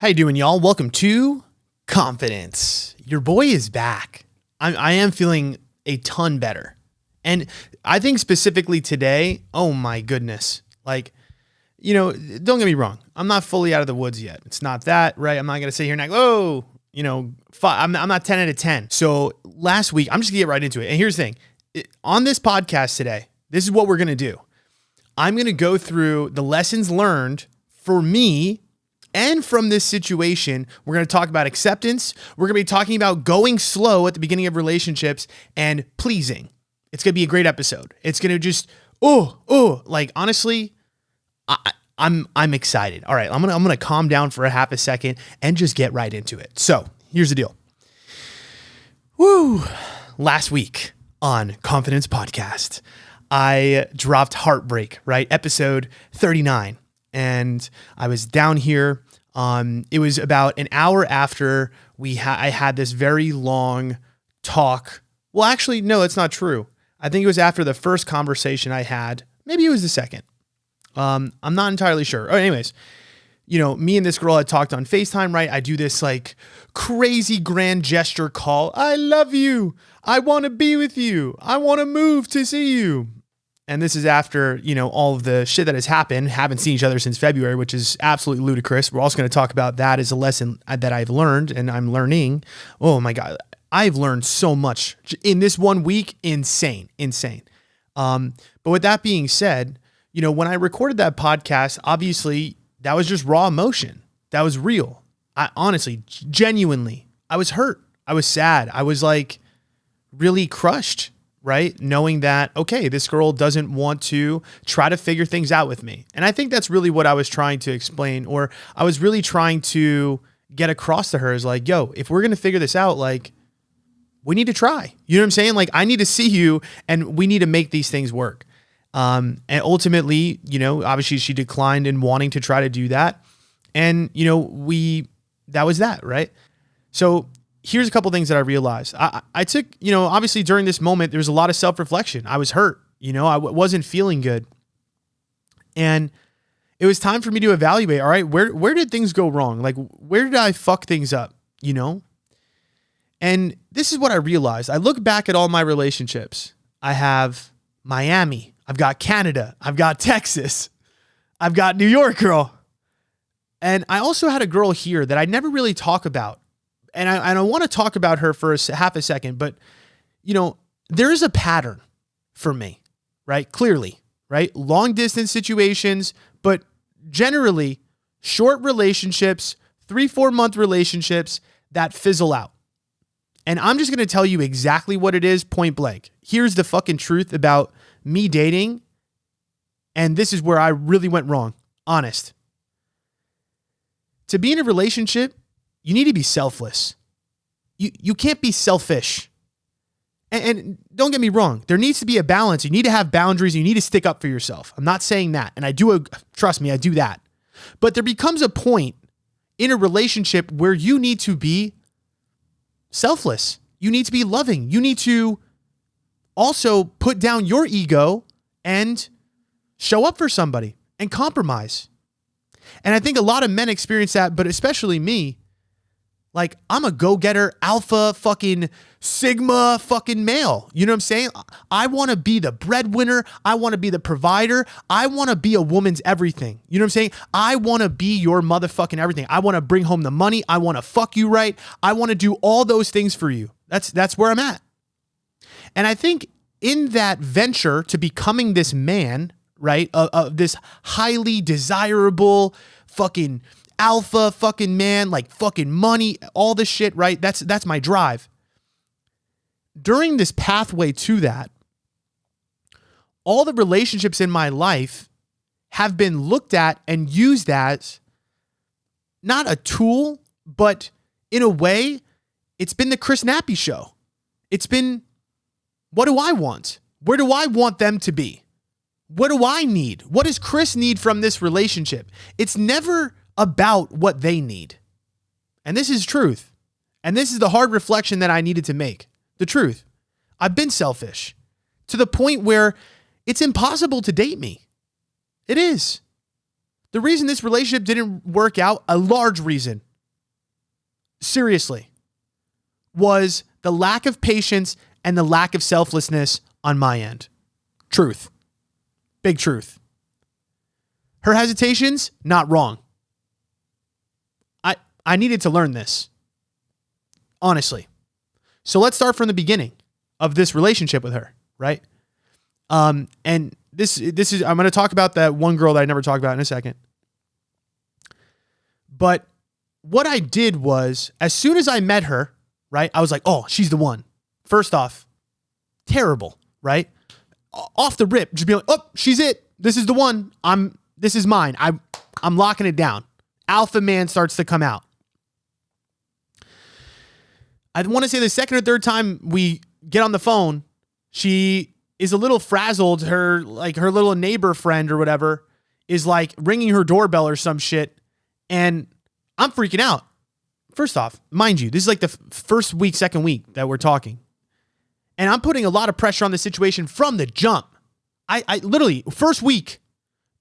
How you doing, y'all? Welcome to Confidence. Your boy is back. I am feeling a ton better. And I think specifically today, oh my goodness. Like, don't get me wrong. I'm not fully out of the woods yet. It's not that, right? I'm not going to sit here and go, I'm not 10 out of 10. So last week, I'm just going to get right into it. And here's the thing. On this podcast today, this is what we're going to do. I'm going to go through the lessons learned for me and from this situation. We're going to talk about acceptance. We're going to be talking about going slow at the beginning of relationships and pleasing. It's going to be a great episode. It's going to just, honestly, I'm excited. All right, I'm going to calm down for a half a second and just get right into it. So here's the deal. Last week on Confidence Podcast, I dropped Heartbreak, right? Episode 39. And I was down here. It was about an hour after I had this very long talk. Well, actually, no, it's not true. I think it was after the first conversation I had. Maybe it was the second. I'm not entirely sure. Anyways, me and this girl had talked on FaceTime, right? I do this like crazy grand gesture call. I love you. I want to be with you. I want to move to see you. And this is after, all of the shit that has happened. Haven't seen each other since February, which is absolutely ludicrous. We're also going to talk about that as a lesson that I've learned and I'm learning. Oh my God. I've learned so much in this 1 week. Insane. But with that being said, when I recorded that podcast, obviously that was just raw emotion. That was real. I honestly, genuinely, I was hurt. I was sad. I was like really crushed. Right? Knowing that, okay, this girl doesn't want to try to figure things out with me. And I think that's really what I was trying to explain, or I was really trying to get across to her is like, yo, if we're going to figure this out, like we need to try, you know what I'm saying? Like I need to see you and we need to make these things work. And ultimately, obviously she declined in wanting to try to do that. And, that was that, right? So here's a couple things that I realized. I took, obviously during this moment, there was a lot of self-reflection. I was hurt, I wasn't feeling good. And it was time for me to evaluate, all right, where did things go wrong? Like, where did I fuck things up, And this is what I realized. I look back at all my relationships. I have Miami. I've got Canada. I've got Texas. I've got New York girl. And I also had a girl here that I never really talk about. And I want to talk about her for half a second, but there is a pattern for me, right? Clearly, right? Long distance situations, but generally short relationships, 3-4 month relationships that fizzle out. And I'm just going to tell you exactly what it is, point blank. Here's the fucking truth about me dating. And this is where I really went wrong. Honest. To be in a relationship, you need to be selfless. You can't be selfish. And don't get me wrong. There needs to be a balance. You need to have boundaries. You need to stick up for yourself. I'm not saying that. And trust me, I do that. But there becomes a point in a relationship where you need to be selfless. You need to be loving. You need to also put down your ego and show up for somebody and compromise. And I think a lot of men experience that, but especially me. Like, I'm a go-getter, alpha, fucking sigma, fucking male. You know what I'm saying? I want to be the breadwinner. I want to be the provider. I want to be a woman's everything. You know what I'm saying? I want to be your motherfucking everything. I want to bring home the money. I want to fuck you right. I want to do all those things for you. That's where I'm at. And I think in that venture to becoming this man, right, this highly desirable fucking alpha fucking man, like fucking money, all this shit, right? That's my drive. During this pathway to that, all the relationships in my life have been looked at and used as not a tool, but in a way, it's been the Chris Nappy show. It's been, what do I want? Where do I want them to be? What do I need? What does Chris need from this relationship? It's never about what they need. And this is truth. And this is the hard reflection that I needed to make. The truth. I've been selfish to the point where it's impossible to date me. It is. The reason this relationship didn't work out, a large reason, seriously, was the lack of patience and the lack of selflessness on my end. Truth. Big truth. Her hesitations, not wrong. I needed to learn this. Honestly. So let's start from the beginning of this relationship with her, right? And this is, I'm going to talk about that one girl that I never talked about in a second. But what I did was, as soon as I met her, right, I was like, oh, she's the one. First off, terrible, right? Off the rip, just be like, oh, she's it. This is the one. This is mine. I'm locking it down. Alpha man starts to come out. I want to say the second or third time we get on the phone, she is a little frazzled. Her little neighbor friend or whatever is like ringing her doorbell or some shit. And I'm freaking out. First off, mind you, this is like the first week, second week that we're talking. And I'm putting a lot of pressure on the situation from the jump. I literally, first week,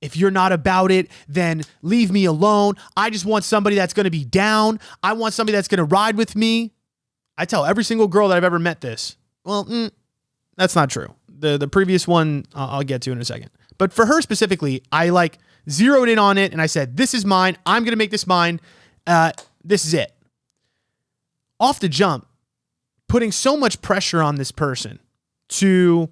if you're not about it, then leave me alone. I just want somebody that's going to be down. I want somebody that's going to ride with me. I tell every single girl that I've ever met this. Well, that's not true. The previous one I'll get to in a second. But for her specifically, I like zeroed in on it and I said, this is mine. I'm going to make this mine. This is it. Off the jump, putting so much pressure on this person to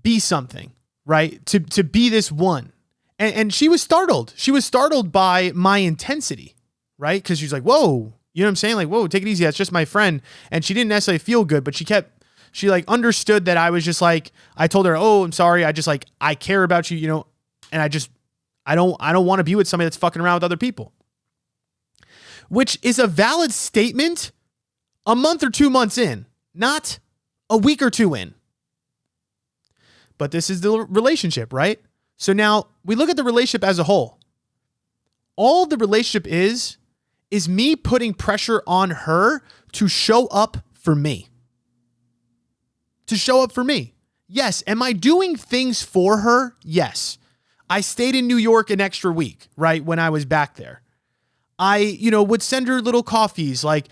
be something, right? To be this one. And she was startled. She was startled by my intensity, right? Because she's like, whoa, you know what I'm saying? Like, whoa, take it easy. That's just my friend. And she didn't necessarily feel good, but she like understood that I was just like, I told her, oh, I'm sorry. I care about you, you know, and I don't want to be with somebody that's fucking around with other people. Which is a valid statement a month or 2 months in, not a week or two in. But this is the relationship, right? So now we look at the relationship as a whole. All the relationship is me putting pressure on her to show up for me. To show up for me. Yes. Am I doing things for her? Yes. I stayed in New York an extra week, right? When I was back there. I, would send her little coffees. Like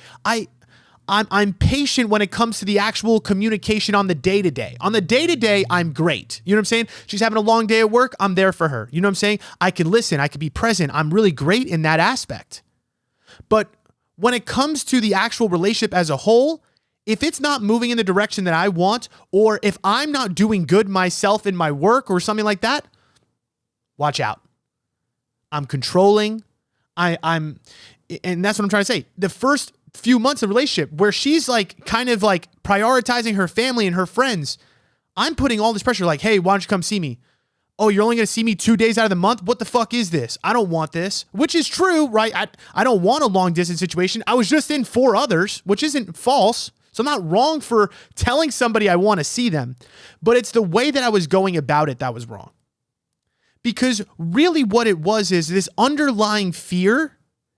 I'm patient when it comes to the actual communication on the day-to-day. On the day-to-day, I'm great. You know what I'm saying? She's having a long day at work. I'm there for her. You know what I'm saying? I can listen. I can be present. I'm really great in that aspect. But when it comes to the actual relationship as a whole, if it's not moving in the direction that I want, or if I'm not doing good myself in my work or something like that, watch out. I'm controlling. And that's what I'm trying to say. The first few months of relationship where she's like kind of like prioritizing her family and her friends, I'm putting all this pressure like, hey, why don't you come see me? Oh, you're only going to see me 2 days out of the month? What the fuck is this? I don't want this, which is true, right? I don't want a long distance situation. I was just in 4 others, which isn't false. So I'm not wrong for telling somebody I want to see them, but it's the way that I was going about it that was wrong. Because really what it was is this underlying fear.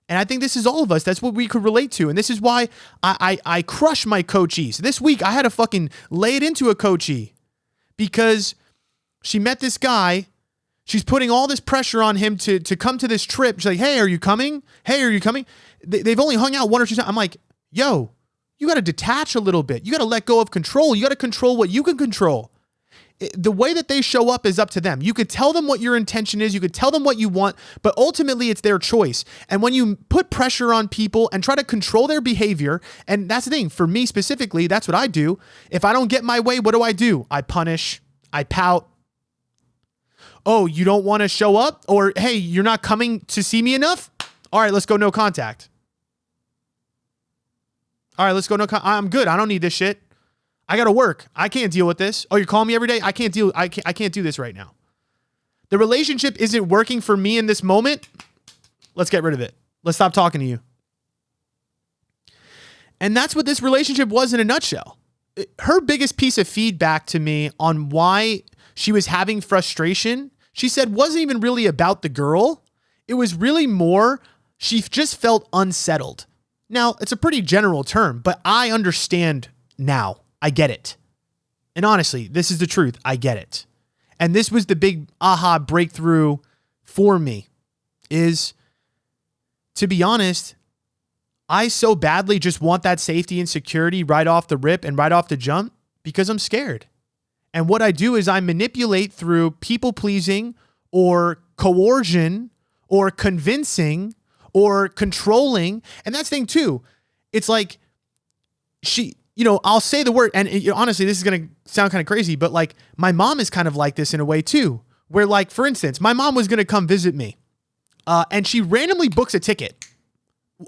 And I think this is all of us. That's what we could relate to. And this is why I crush my coachees. This week, I had to fucking lay it into a coachee because she met this guy. She's putting all this pressure on him to come to this trip. She's like, hey, are you coming? Hey, are you coming? They've only hung out 1 or 2 times. I'm like, yo, you got to detach a little bit. You got to let go of control. You got to control what you can control. The way that they show up is up to them. You could tell them what your intention is. You could tell them what you want, but ultimately it's their choice. And when you put pressure on people and try to control their behavior, and that's the thing, for me specifically, that's what I do. If I don't get my way, what do? I punish. I pout. Oh, you don't want to show up? Or, hey, you're not coming to see me enough? All right, let's go no contact. All right, let's go no contact. I'm good. I don't need this shit. I got to work. I can't deal with this. Oh, you're calling me every day? I can't do this right now. The relationship isn't working for me in this moment. Let's get rid of it. Let's stop talking to you. And that's what this relationship was in a nutshell. Her biggest piece of feedback to me on why she was having frustration, she said wasn't even really about the girl. It was really more, she just felt unsettled. Now, it's a pretty general term, but I understand now. I get it. And honestly, this is the truth. I get it. And this was the big aha breakthrough for me is, to be honest, I so badly just want that safety and security right off the rip and right off the jump because I'm scared. And what I do is I manipulate through people pleasing or coercion or convincing or controlling. And that's the thing too. It's like I'll say the word, and honestly, this is going to sound kind of crazy, but like my mom is kind of like this in a way too, where like, for instance, my mom was going to come visit me and she randomly books a ticket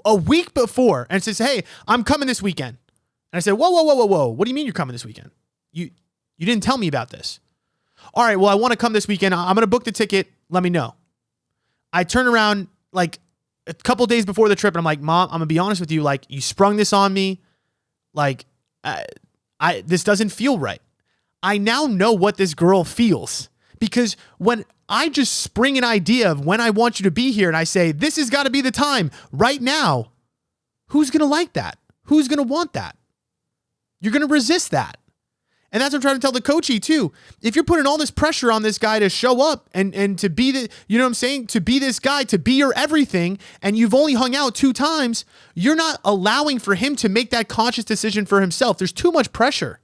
a week before and says, hey, I'm coming this weekend. And I said, whoa. What do you mean you're coming this weekend? You didn't tell me about this. All right, well, I want to come this weekend. I'm going to book the ticket. Let me know. I turn around like a couple days before the trip and I'm like, Mom, I'm going to be honest with you. Like, you sprung this on me. Like, this doesn't feel right. I now know what this girl feels because when I just spring an idea of when I want you to be here and I say, this has got to be the time right now, who's going to like that? Who's going to want that? You're going to resist that. And that's what I'm trying to tell the coachee too. If you're putting all this pressure on this guy to show up and to be to be this guy, to be your everything, and you've only hung out 2 times, you're not allowing for him to make that conscious decision for himself. There's too much pressure.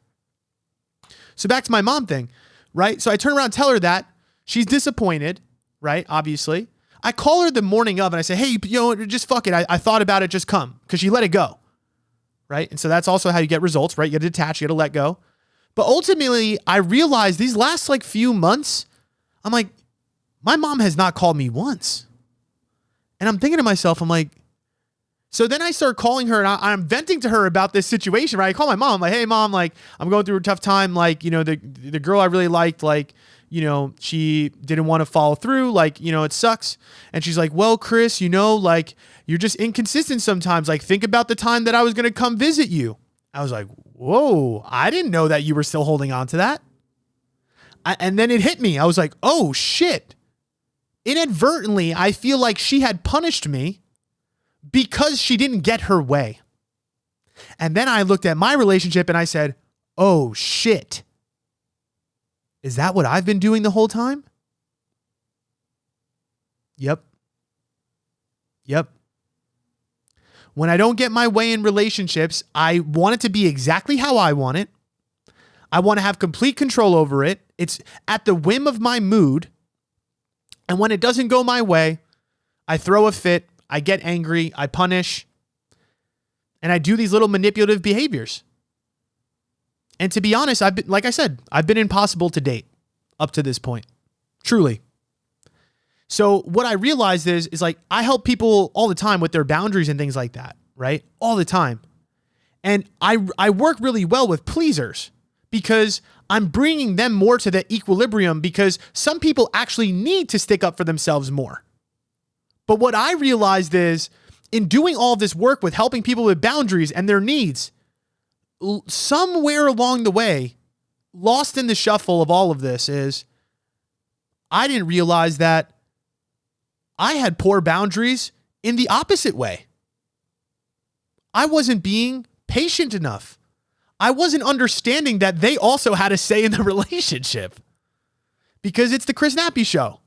So back to my mom thing, right? So I turn around and tell her that. She's disappointed, right? Obviously. I call her the morning of and I say, hey, just fuck it. I thought about it, just come. Because she let it go, right? And so that's also how you get results, right? You got to detach, you got to let go. But ultimately, I realized these last like few months, I'm like, my mom has not called me once. And I'm thinking to myself, I'm like, so then I start calling her and I'm venting to her about this situation, right? I call my mom, I'm like, hey mom, like I'm going through a tough time. Like, the girl I really liked, like, she didn't want to follow through. Like, it sucks. And she's like, well, Chris, like you're just inconsistent sometimes. Like think about the time that I was going to come visit you. I was like, whoa, I didn't know that you were still holding on to that. And then it hit me. I was like, oh shit. Inadvertently, I feel like she had punished me because she didn't get her way. And then I looked at my relationship and I said, oh shit. Is that what I've been doing the whole time? Yep. When I don't get my way in relationships, I want it to be exactly how I want it. I want to have complete control over it. It's at the whim of my mood. And when it doesn't go my way, I throw a fit, I get angry, I punish, and I do these little manipulative behaviors. And to be honest, I've been impossible to date up to this point. Truly. So what I realized is like, I help people all the time with their boundaries and things like that, right? All the time. And I work really well with pleasers because I'm bringing them more to the equilibrium because some people actually need to stick up for themselves more. But what I realized is in doing all this work with helping people with boundaries and their needs, somewhere along the way, lost in the shuffle of all of this is I didn't realize that I had poor boundaries in the opposite way. I wasn't being patient enough. I wasn't understanding that they also had a say in the relationship because it's the Chris Nappy show.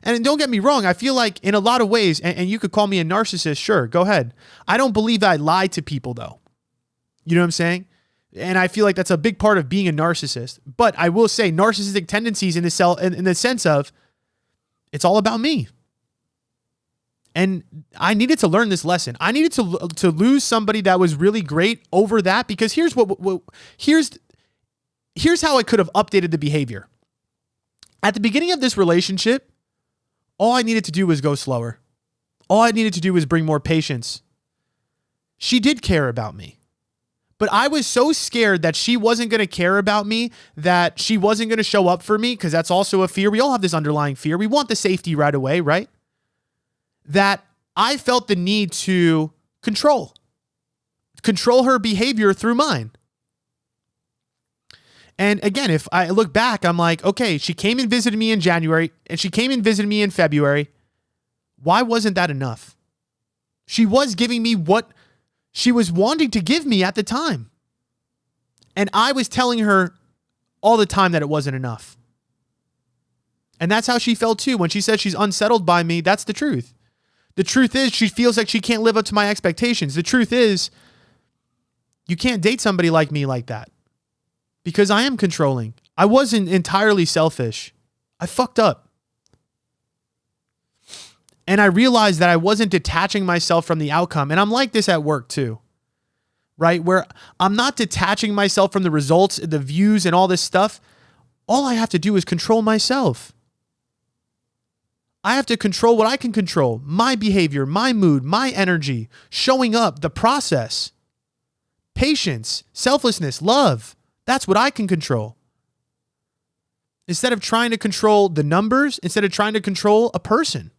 And don't get me wrong, I feel like in a lot of ways, and you could call me a narcissist, sure, go ahead. I don't believe I lie to people though. You know what I'm saying? And I feel like that's a big part of being a narcissist. But I will say narcissistic tendencies in the sense of it's all about me. And I needed to learn this lesson. I needed to lose somebody that was really great over that because here's how I could have updated the behavior. At the beginning of this relationship, all I needed to do was go slower. All I needed to do was bring more patience. She did care about me. But I was so scared that she wasn't going to care about me, that she wasn't going to show up for me, because that's also a fear. We all have this underlying fear. We want the safety right away, right? That I felt the need to control her behavior through mine. And again, if I look back, I'm like, okay, she came and visited me in January and she came and visited me in February. Why wasn't that enough? She was giving me what she was wanting to give me at the time. And I was telling her all the time that it wasn't enough. And that's how she felt too. When she said she's unsettled by me, that's the truth. The truth is she feels like she can't live up to my expectations. The truth is you can't date somebody like me like that because I am controlling. I wasn't entirely selfish. I fucked up. And I realized that I wasn't detaching myself from the outcome. And I'm like this at work too, right? Where I'm not detaching myself from the results, the views and all this stuff. All I have to do is control myself. I have to control what I can control. My behavior, my mood, my energy, showing up, the process, patience, selflessness, love. That's what I can control. Instead of trying to control the numbers, instead of trying to control a person.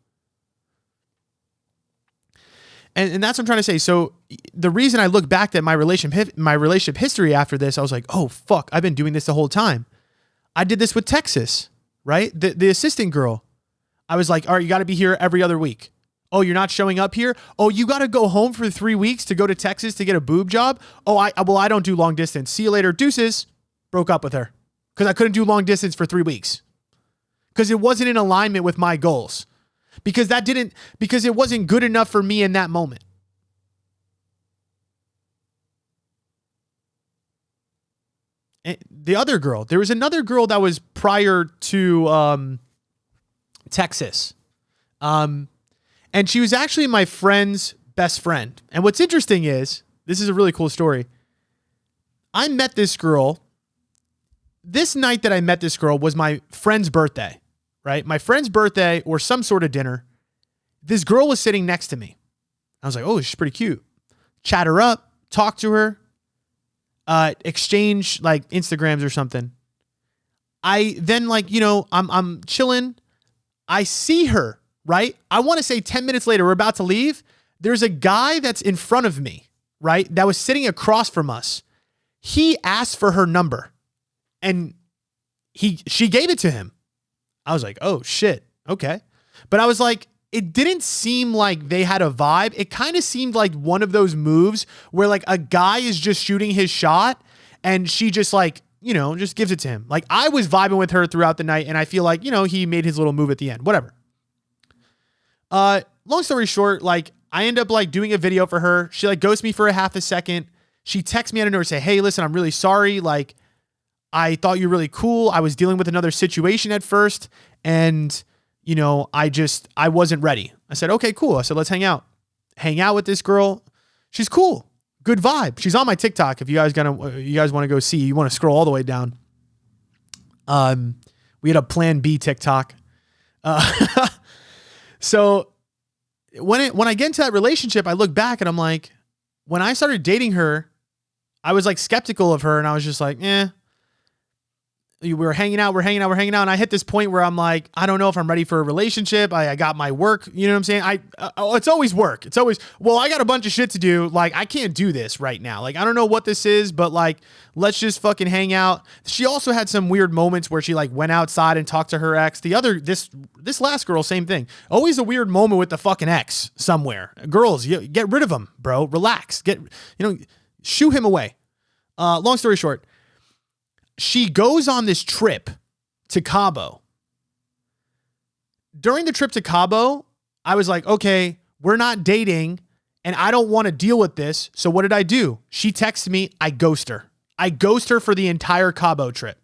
And that's what I'm trying to say. So the reason I look back at my relationship history after this, I was like, oh, fuck, I've been doing this the whole time. I did this with Texas, right? The assistant girl. I was like, all right, you got to be here every other week. Oh, you're not showing up here? Oh, you got to go home for 3 weeks to go to Texas to get a boob job? Oh, I don't do long distance. See you later. Deuces. Broke up with her because I couldn't do long distance for 3 weeks because it wasn't in alignment with my goals. Because it wasn't good enough for me in that moment. And the other girl, there was another girl that was prior to Texas. And she was actually my friend's best friend. And what's interesting is, this is a really cool story. I met this girl. This night that I met this girl was my friend's birthday. Right? My friend's birthday or some sort of dinner. This girl was sitting next to me. I was like, oh, she's pretty cute. Chat her up, talk to her, exchange like Instagrams or something. I then I'm chilling. I see her, right? I want to say 10 minutes later, we're about to leave. There's a guy that's in front of me, right? That was sitting across from us. He asked for her number and she gave it to him. I was like, oh shit. Okay. But I was like, it didn't seem like they had a vibe. It kind of seemed like one of those moves where like a guy is just shooting his shot and she just like, just gives it to him. Like I was vibing with her throughout the night and I feel like, he made his little move at the end, whatever. Long story short, like I end up like doing a video for her. She like ghosts me for a half a second. She texts me out of nowhere, say, hey, listen, I'm really sorry. Like, I thought you were really cool. I was dealing with another situation at first and, I wasn't ready. I said, okay, cool. I said, let's hang out with this girl. She's cool. Good vibe. She's on my TikTok. If you guys want to go see, you want to scroll all the way down. We had a Plan B TikTok. So when I get into that relationship, I look back and I'm like, when I started dating her, I was like skeptical of her and I was just like, we were hanging out. And I hit this point where I'm like, I don't know if I'm ready for a relationship. I got my work. You know what I'm saying? It's always work. It's always, well, I got a bunch of shit to do. Like, I can't do this right now. Like, I don't know what this is, but like, let's just fucking hang out. She also had some weird moments where she like went outside and talked to her ex. This last girl, same thing. Always a weird moment with the fucking ex somewhere. Girls, get rid of him, bro. Relax. Shoo him away. Long story short, she goes on this trip to Cabo. During the trip to Cabo, I was like, okay, we're not dating and I don't want to deal with this. So what did I do? She texted me. I ghost her. I ghost her for the entire Cabo trip.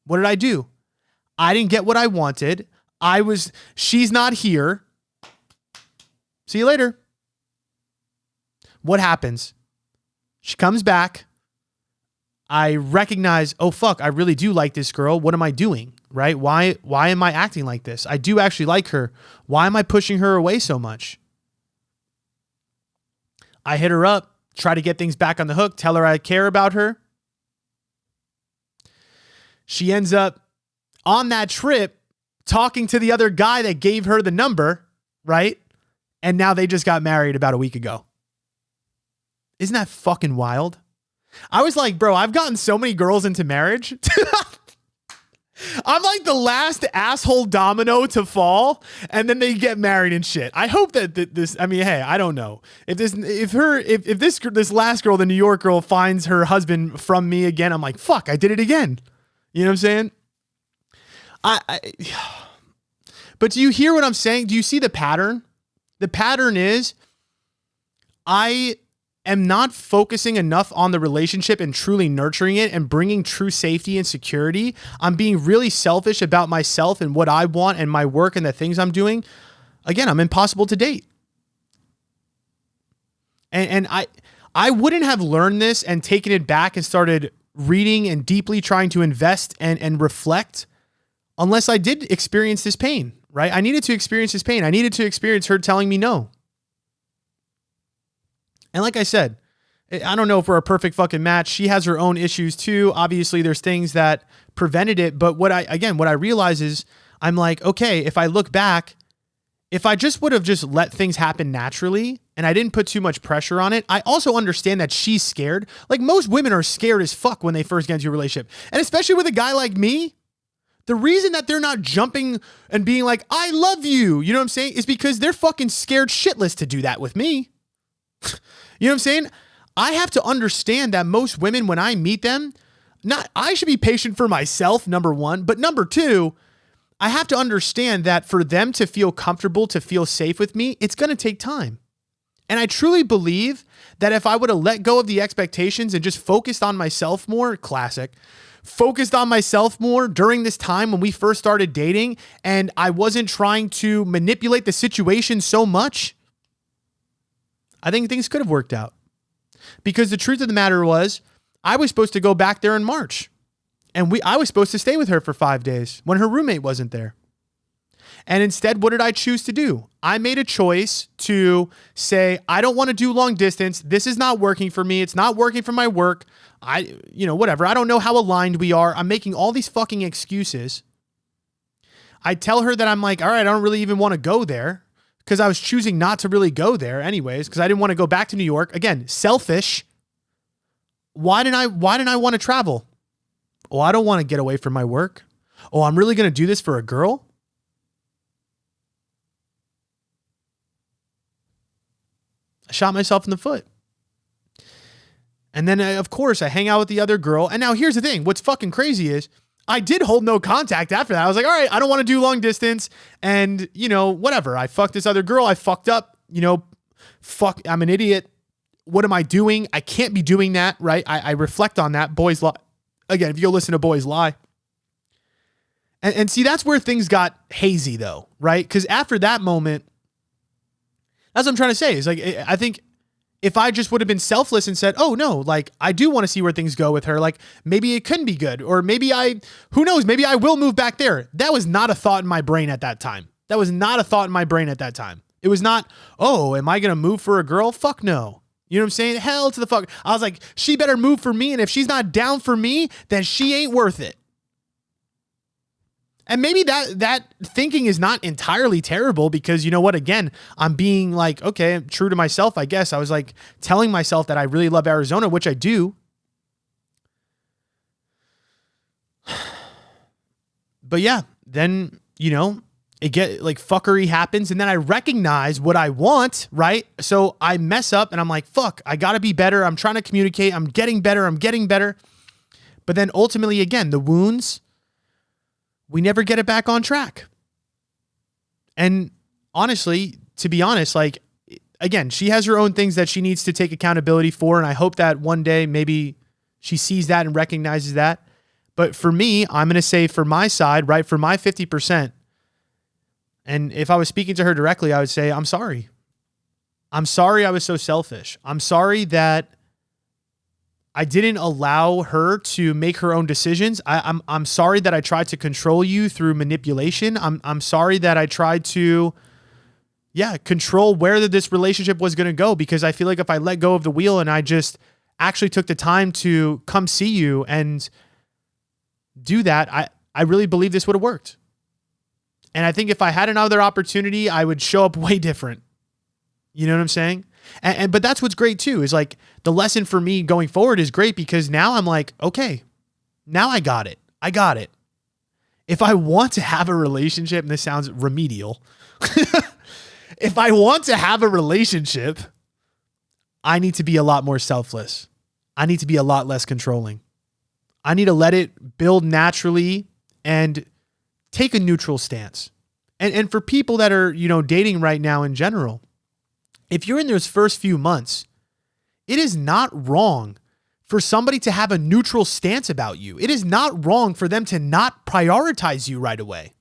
What did I do? I didn't get what I wanted. She's not here. See you later. What happens? She comes back. I recognize, oh fuck, I really do like this girl. What am I doing? Right? Why am I acting like this? I do actually like her. Why am I pushing her away so much? I hit her up, try to get things back on the hook, tell her I care about her. She ends up on that trip talking to the other guy that gave her the number, right? And now they just got married about a week ago. Isn't that fucking wild? I was like, bro, I've gotten so many girls into marriage. I'm like the last asshole domino to fall and then they get married and shit. I hope that this, I mean, hey, I don't know if this last girl, the New York girl, finds her husband from me again. I'm like, fuck, I did it again. You know what I'm saying? But do you hear what I'm saying? Do you see the pattern? The pattern is I am not focusing enough on the relationship and truly nurturing it and bringing true safety and security. I'm being really selfish about myself and what I want and my work and the things I'm doing. Again, I'm impossible to date. And I wouldn't have learned this and taken it back and started reading and deeply trying to invest and reflect unless I did experience this pain, right? I needed to experience this pain. I needed to experience her telling me no. And like I said, I don't know if we're a perfect fucking match. She has her own issues too. Obviously, there's things that prevented it. But what I realize is I'm like, okay, if I look back, if I just would have just let things happen naturally and I didn't put too much pressure on it, I also understand that she's scared. Like most women are scared as fuck when they first get into a relationship. And especially with a guy like me, the reason that they're not jumping and being like, I love you, you know what I'm saying, is because they're fucking scared shitless to do that with me. You know what I'm saying? I have to understand that most women, when I meet them, I should be patient for myself, number one, but number two, I have to understand that for them to feel comfortable, to feel safe with me, it's going to take time. And I truly believe that if I would have let go of the expectations and just focused on myself more, focused on myself more during this time when we first started dating, and I wasn't trying to manipulate the situation so much, I think things could have worked out. Because the truth of the matter was, I was supposed to go back there in March. And I was supposed to stay with her for 5 days when her roommate wasn't there. And instead, what did I choose to do? I made a choice to say, I don't want to do long distance. This is not working for me. It's not working for my work. Whatever. I don't know how aligned we are. I'm making all these fucking excuses. I tell her that I'm like, all right, I don't really even want to go there because I was choosing not to really go there anyways because I didn't want to go back to New York. Again, selfish. Why didn't I want to travel? Oh, I don't want to get away from my work. Oh, I'm really going to do this for a girl? I shot myself in the foot. And then, of course, I hang out with the other girl. And now here's the thing. What's fucking crazy is I did hold no contact after that. I was like, all right, I don't want to do long distance. And, whatever. I fucked this other girl. I fucked up. I'm an idiot. What am I doing? I can't be doing that, right? I reflect on that. Boys lie. Again, if you go listen to Boys Lie. And see, that's where things got hazy though, right? Because after that moment, that's what I'm trying to say. Is like, I think if I just would have been selfless and said, oh no, like I do want to see where things go with her. Like maybe it couldn't be good. Or maybe who knows, maybe I will move back there. That was not a thought in my brain at that time. It was not, oh, am I going to move for a girl? Fuck no. You know what I'm saying? Hell to the fuck. I was like, she better move for me. And if she's not down for me, then she ain't worth it. And maybe that thinking is not entirely terrible because you know what? Again, I'm being like, okay, I'm true to myself, I guess. I was like telling myself that I really love Arizona, which I do. But yeah, then, it get like fuckery happens and then I recognize what I want, right? So I mess up and I'm like, fuck, I gotta be better. I'm trying to communicate. I'm getting better. But then ultimately, again, the wounds, we never get it back on track. And honestly, to be honest, like, again, she has her own things that she needs to take accountability for. And I hope that one day maybe she sees that and recognizes that. But for me, I'm going to say for my side, right, for my 50%, and if I was speaking to her directly, I would say, I'm sorry. I'm sorry I was so selfish. I'm sorry that I didn't allow her to make her own decisions. I'm sorry that I tried to control you through manipulation. I'm sorry that I tried to, control where this relationship was going to go because I feel like if I let go of the wheel and I just actually took the time to come see you and do that, I really believe this would have worked. And I think if I had another opportunity, I would show up way different. You know what I'm saying? But that's what's great too, is like the lesson for me going forward is great because now I'm like, okay, now I got it. If I want to have a relationship, and this sounds remedial, if I want to have a relationship, I need to be a lot more selfless. I need to be a lot less controlling. I need to let it build naturally and take a neutral stance. And for people that are, dating right now in general, if you're in those first few months, it is not wrong for somebody to have a neutral stance about you. It is not wrong for them to not prioritize you right away.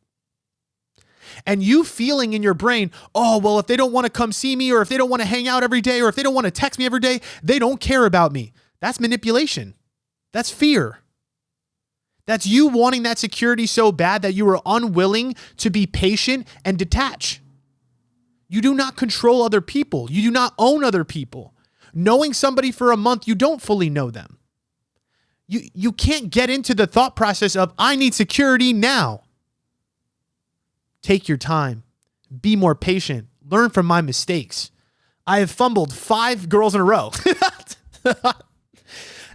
And you feeling in your brain, oh, well, if they don't want to come see me, or if they don't want to hang out every day, or if they don't want to text me every day, they don't care about me. That's manipulation. That's fear. That's you wanting that security so bad that you are unwilling to be patient and detach. You do not control other people. You do not own other people. Knowing somebody for a month, you don't fully know them. You can't get into the thought process of, I need security now. Take your time. Be more patient. Learn from my mistakes. I have fumbled 5 girls in a row.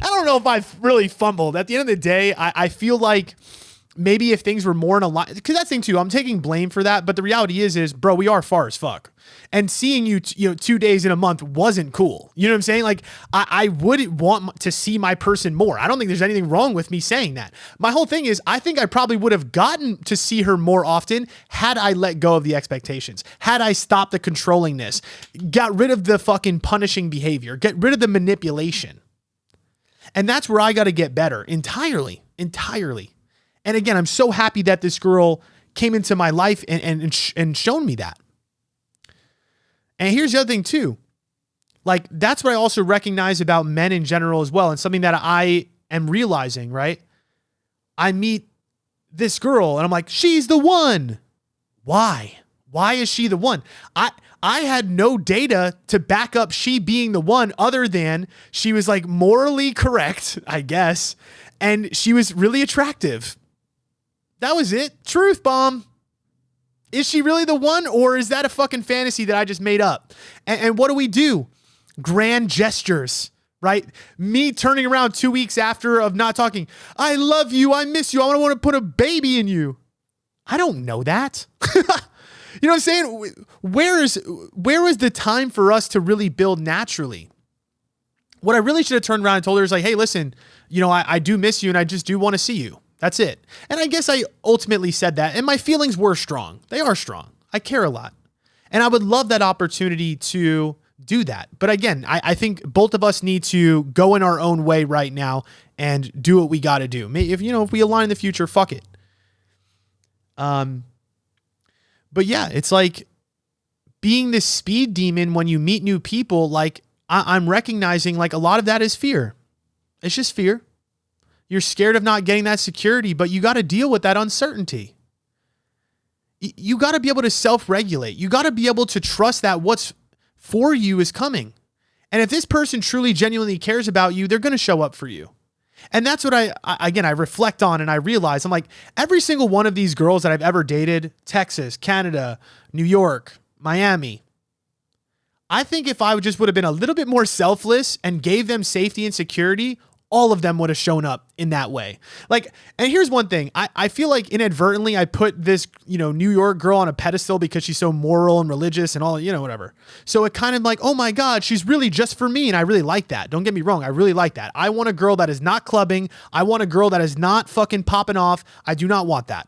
I don't know if I've really fumbled. At the end of the day, I feel like maybe if things were more in alignment, because that's the thing too, I'm taking blame for that. But the reality is, bro, we are far as fuck. And seeing you, 2 days in a month wasn't cool. You know what I'm saying? Like, I would want to see my person more. I don't think there's anything wrong with me saying that. My whole thing is, I think I probably would have gotten to see her more often had I let go of the expectations, had I stopped the controllingness, got rid of the fucking punishing behavior, get rid of the manipulation. And that's where I got to get better entirely. And again, I'm so happy that this girl came into my life and shown me that. And here's the other thing too. Like, that's what I also recognize about men in general as well. And something that I am realizing, right? I meet this girl and I'm like, she's the one. Why? Why is she the one? I had no data to back up she being the one other than she was like morally correct, I guess. And she was really attractive. That was it. Truth bomb. Is she really the one, or is that a fucking fantasy that I just made up? And what do? Grand gestures, right? Me turning around 2 weeks after of not talking. I love you. I miss you. I want to put a baby in you. I don't know that. You know what I'm saying? Where is the time for us to really build naturally? What I really should have turned around and told her is like, hey, listen, I do miss you and I just do want to see you. That's it. And I guess I ultimately said that, and my feelings were strong. They are strong. I care a lot. And I would love that opportunity to do that. But again, I think both of us need to go in our own way right now and do what we got to do. If we align in the future, fuck it. But yeah, it's like being this speed demon when you meet new people. Like, I'm recognizing like a lot of that is fear. It's just fear. You're scared of not getting that security, but you got to deal with that uncertainty. You got to be able to self-regulate. You got to be able to trust that what's for you is coming. And if this person truly, genuinely cares about you, they're going to show up for you. And that's what I reflect on, and I realize, I'm like, every single one of these girls that I've ever dated, Texas, Canada, New York, Miami, I think if I would have been a little bit more selfless and gave them safety and security, all of them would have shown up in that way. Like, and here's one thing. I feel like inadvertently I put this, New York girl on a pedestal because she's so moral and religious and all, whatever. So it kind of like, oh my God, she's really just for me. And I really like that. Don't get me wrong. I really like that. I want a girl that is not clubbing. I want a girl that is not fucking popping off. I do not want that.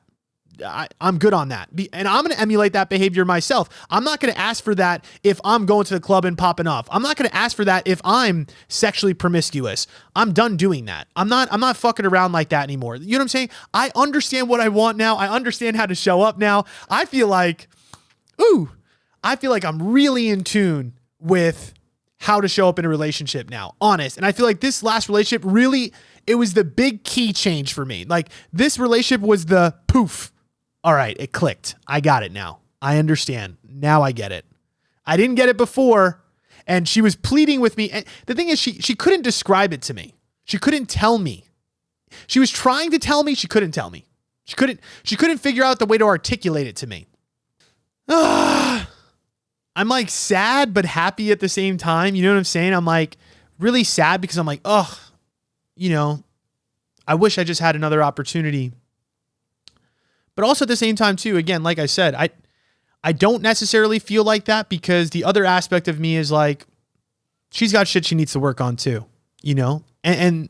I'm good on that. And I'm going to emulate that behavior myself. I'm not going to ask for that if I'm going to the club and popping off. I'm not going to ask for that if I'm sexually promiscuous. I'm done doing that. I'm not fucking around like that anymore. You know what I'm saying? I understand what I want now. I understand how to show up now. I feel like I'm really in tune with how to show up in a relationship now. Honest. And I feel like this last relationship really, it was the big key change for me. Like, this relationship was the poof. All right, it clicked. I got it now. I understand. Now I get it. I didn't get it before, and she was pleading with me. And the thing is, she couldn't describe it to me. She couldn't tell me. She was trying to tell me. She couldn't tell me. She couldn't figure out the way to articulate it to me. I'm like sad but happy at the same time. You know what I'm saying? I'm like really sad because I'm like, I wish I just had another opportunity. But also at the same time too, again, like I said, I don't necessarily feel like that because the other aspect of me is like, she's got shit she needs to work on too, and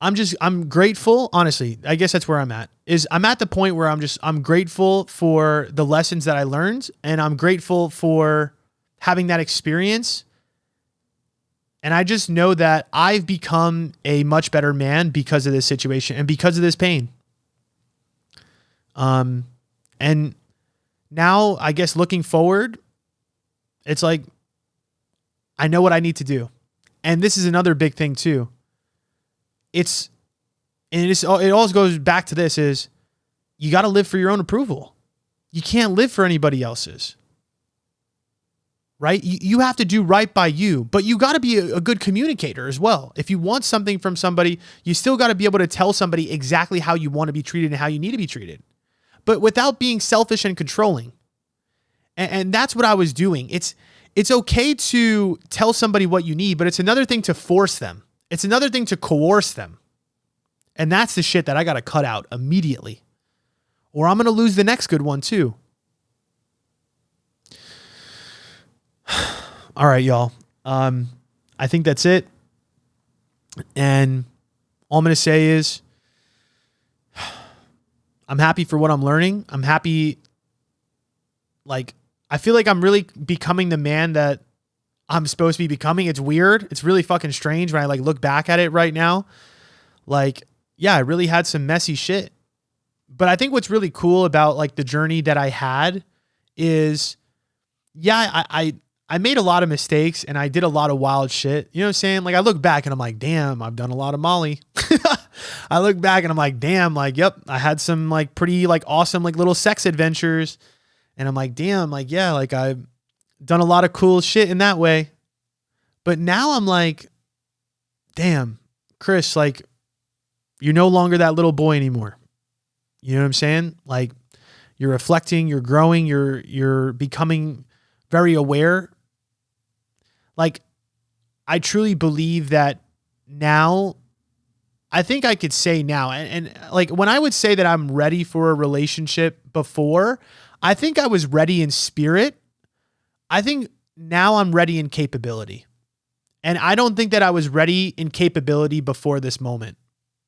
I'm grateful. Honestly, I guess that's where I'm at. I'm at the point where I'm grateful for the lessons that I learned, and I'm grateful for having that experience. And I just know that I've become a much better man because of this situation and because of this pain. And now I guess looking forward, it's like, I know what I need to do. And this is another big thing too. It always goes back to this is you got to live for your own approval. You can't live for anybody else's, right? You have to do right by you, but you got to be a good communicator as well. If you want something from somebody, you still got to be able to tell somebody exactly how you want to be treated and how you need to be treated, but without being selfish and controlling. And that's what I was doing. It's okay to tell somebody what you need, but it's another thing to force them. It's another thing to coerce them. And that's the shit that I got to cut out immediately, or I'm going to lose the next good one too. All right, y'all. I think that's it. And all I'm going to say is I'm happy for what I'm learning. I'm happy. I feel like I'm really becoming the man that I'm supposed to be becoming. It's weird. It's really fucking strange when I look back at it right now. Yeah, I really had some messy shit. But I think what's really cool about the journey that I had is, yeah, I made a lot of mistakes and I did a lot of wild shit. You know what I'm saying? I look back and I'm like, damn, I've done a lot of Molly. I look back and I'm like, damn, yep, I had some pretty awesome little sex adventures. And I'm like, damn, yeah, I've done a lot of cool shit in that way. But now I'm like, damn, Chris, you're no longer that little boy anymore. You know what I'm saying? You're reflecting, you're growing, you're becoming very aware. I truly believe that now, I think I could say now, and when I would say that I'm ready for a relationship before, I think I was ready in spirit. I think now I'm ready in capability. And I don't think that I was ready in capability before this moment,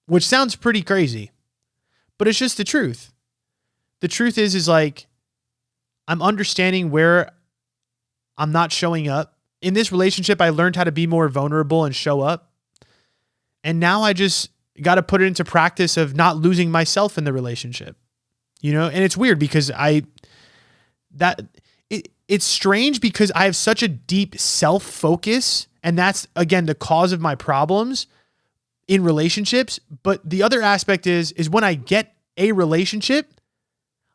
which sounds pretty crazy, but it's just the truth. The truth is I'm understanding where I'm not showing up. In this relationship, I learned how to be more vulnerable and show up. And now I just got to put it into practice of not losing myself in the relationship, and it's weird because it's strange because I have such a deep self-focus, and that's again the cause of my problems in relationships. But the other aspect is when I get a relationship,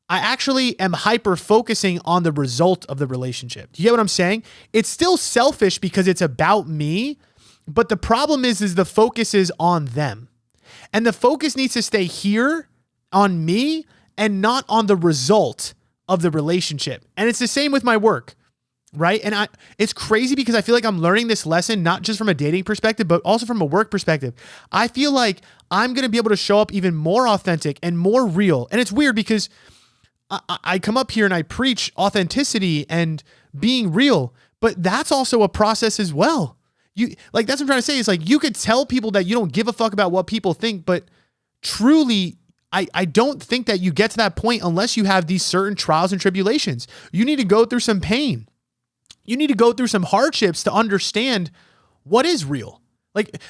I actually am hyper focusing on the result of the relationship. Do you get what I'm saying? It's still selfish because it's about me, but the problem is the focus is on them. And the focus needs to stay here on me and not on the result of the relationship. And it's the same with my work, right? And it's crazy because I feel like I'm learning this lesson, not just from a dating perspective, but also from a work perspective. I feel like I'm going to be able to show up even more authentic and more real. And it's weird because I come up here and I preach authenticity and being real, but that's also a process as well. That's what I'm trying to say is you could tell people that you don't give a fuck about what people think, but truly, I don't think that you get to that point unless you have these certain trials and tribulations. You need to go through some pain. You need to go through some hardships to understand what is real.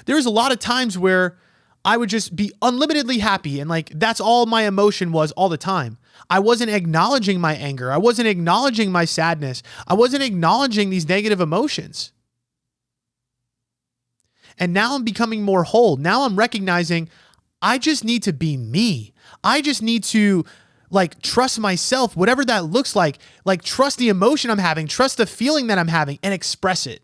There's a lot of times where I would just be unlimitedly happy and that's all my emotion was all the time. I wasn't acknowledging my anger. I wasn't acknowledging my sadness. I wasn't acknowledging these negative emotions. And now I'm becoming more whole. Now I'm recognizing I just need to be me. I just need to trust myself, whatever that looks like trust the emotion I'm having, trust the feeling that I'm having and express it.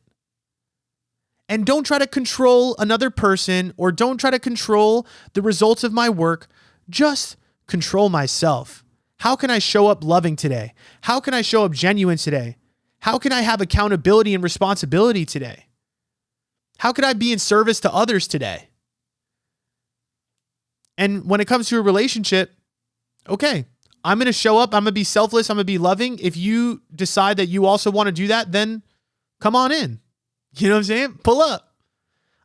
And don't try to control another person or don't try to control the results of my work. Just control myself. How can I show up loving today? How can I show up genuine today? How can I have accountability and responsibility today? How could I be in service to others today? And when it comes to a relationship, okay, I'm going to show up. I'm going to be selfless. I'm going to be loving. If you decide that you also want to do that, then come on in. You know what I'm saying? Pull up.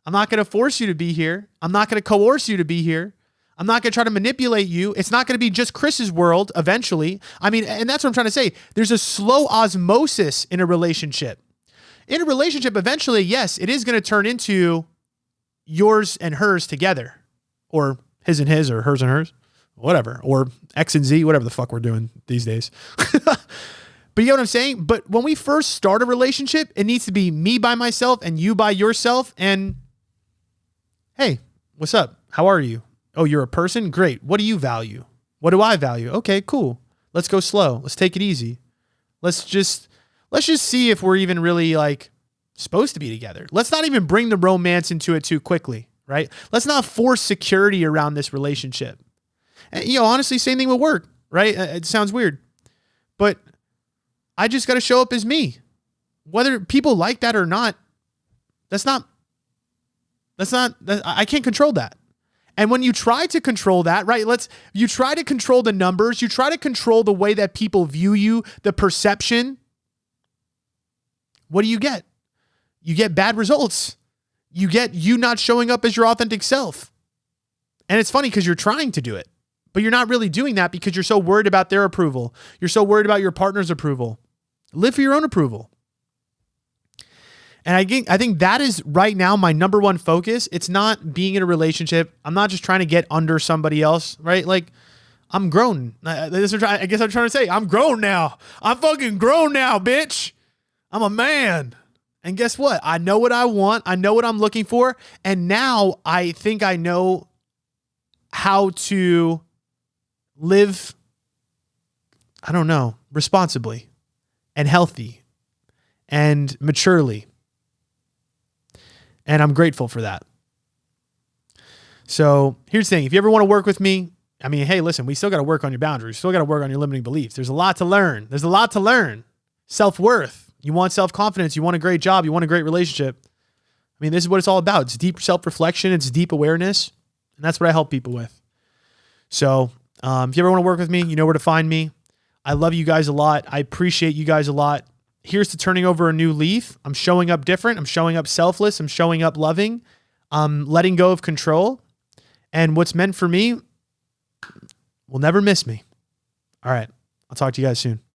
I'm not going to force you to be here. I'm not going to coerce you to be here. I'm not going to try to manipulate you. It's not going to be just Chris's world eventually. I mean, and that's what I'm trying to say. There's a slow osmosis in a relationship. In a relationship, eventually, yes, it is going to turn into yours and hers together, or his and his, or hers and hers, whatever, or X and Z, whatever the fuck we're doing these days. But you know what I'm saying? But when we first start a relationship, it needs to be me by myself and you by yourself. And hey, what's up? How are you? Oh, you're a person? Great. What do you value? What do I value? Okay, cool. Let's go slow. Let's take it easy. Let's just see if we're even really like supposed to be together. Let's not even bring the romance into it too quickly, right? Let's not force security around this relationship. And, honestly, same thing will work, right? It sounds weird, but I just got to show up as me. Whether people like that or not, I can't control that. And when you try to control that, right, you try to control the numbers, you try to control the way that people view you, the perception, what do you get? You get bad results. You get you not showing up as your authentic self. And it's funny because you're trying to do it, but you're not really doing that because you're so worried about their approval. You're so worried about your partner's approval. Live for your own approval. And I think that is right now my number one focus. It's not being in a relationship. I'm not just trying to get under somebody else, right? Like, I'm grown. I guess I'm trying to say, I'm grown now. I'm fucking grown now, bitch. I'm a man. And guess what? I know what I want. I know what I'm looking for. And now I think I know how to live, responsibly and healthy and maturely. And I'm grateful for that. So here's the thing. If you ever want to work with me, hey, listen, we still got to work on your boundaries. Still got to work on your limiting beliefs. There's a lot to learn. Self-worth. You want self-confidence. You want a great job. You want a great relationship. This is what it's all about. It's deep self-reflection. It's deep awareness. And that's what I help people with. So if you ever want to work with me, you know where to find me. I love you guys a lot. I appreciate you guys a lot. Here's to turning over a new leaf. I'm showing up different. I'm showing up selfless. I'm showing up loving. I'm letting go of control. And what's meant for me will never miss me. All right. I'll talk to you guys soon.